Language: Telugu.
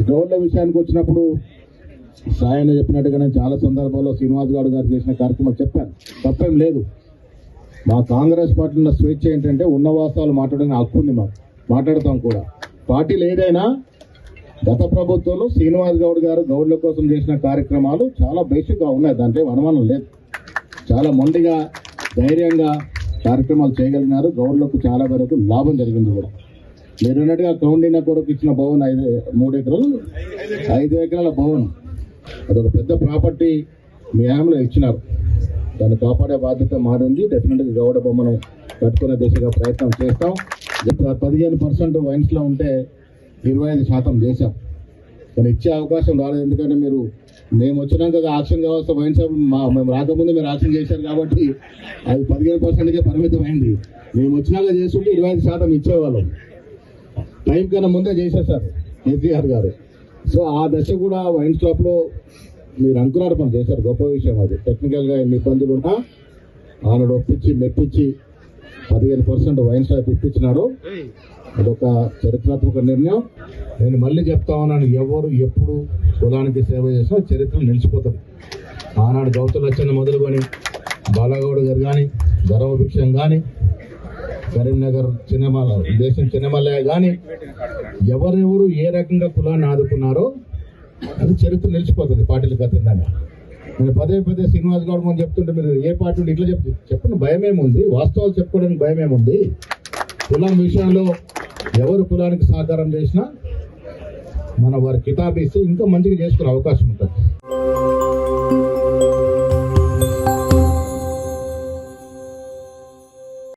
గౌడ్ల విషయానికి వచ్చినప్పుడు సాయన చెప్పినట్టుగా నేను చాలా సందర్భాల్లో శ్రీనివాస్ గౌడ్ గారు చేసిన కార్యక్రమం చెప్పాను, తప్పేం లేదు. మా కాంగ్రెస్ పార్టీలో స్వేచ్ఛ ఏంటంటే ఉన్న వాస్తవాలు మాట్లాడడానికి హక్కు ఉంది, మాకు మాట్లాడతాం కూడా. పార్టీలు ఏదైనా గత ప్రభుత్వంలో శ్రీనివాస్ గౌడ్ గారు గౌడ్ల కోసం చేసిన కార్యక్రమాలు చాలా బేసిక్గా ఉన్నాయి, దాంట్లో అనుమానం లేదు. చాలా మొండిగా ధైర్యంగా కార్యక్రమాలు చేయగలిగినారు. గౌడ్లకు చాలా వరకు లాభం జరిగింది కూడా. మీరు అన్నట్టుగా కౌండిన కొరకు ఇచ్చిన భవన్ 5 ఎకరాల భవన్, అదొక పెద్ద ప్రాపర్టీ మీ హామీలో ఇచ్చినారు. దాన్ని కాపాడే బాధ్యత మారింది. డెఫినెట్గా గౌడ బొమ్మను కట్టుకునే దిశగా ప్రయత్నం చేస్తాం. 15% వైన్స్లో ఉంటే 25% చేశాం, కానీ ఇచ్చే అవకాశం రాలేదు. ఎందుకంటే మేము వచ్చినాక ఆక్షన్ కావాల్సిన వైన్ షాప్ మేము రాకముందు మీరు ఆక్షన్ చేశారు కాబట్టి అది 15%కే పరిమితం అయింది. మేము వచ్చినాక చేస్తుంటే 25% ఇచ్చేవాళ్ళం. టైం కన్నా ముందే చేసేసారు కేసీఆర్ గారు. సో ఆ దశ కూడా వైన్ షాప్లో మీరు అంకురార్పణ చేశారు, గొప్ప విషయం అది. టెక్నికల్గా ఎన్ని ఇబ్బందులు ఉన్నా ఆనాడు ఒప్పించి మెప్పించి 15% వైన్ షాప్ ఇప్పించినారు. అదొక చరిత్రాత్మక నిర్ణయం. నేను మళ్ళీ చెప్తా ఉన్నాను, ఎవరు ఎప్పుడు కులానికి సేవ చేసినా చరిత్ర నిలిచిపోతుంది. ఆనాడు గౌతు లచ్చన్న మొదలుకొని బాలగౌడ్ గారు కానీ, ధర్మభిక్షం కానీ, కరీంనగర్ దేశం చిన్నమల్లయ్య కానీ, ఎవరెవరు ఏ రకంగా కులాన్ని ఆదుకున్నారో అది చరిత్ర నిలిచిపోతుంది పార్టీలకు అతీతంగా. నేను పదే శ్రీనివాస్ గౌడ్ మనం చెప్తుంటే మీరు ఏ పార్టీ ఉంటే ఇట్లా చెప్పండి, భయమేముంది? వాస్తవాలు చెప్పుకోవడానికి భయమేముంది? కులం విషయంలో ఎవరు కులానికి సహకారం చేసినా మన వారి కితాబు ఇస్తే ఇంకా మంచిగా చేసుకునే అవకాశం ఉంటుంది.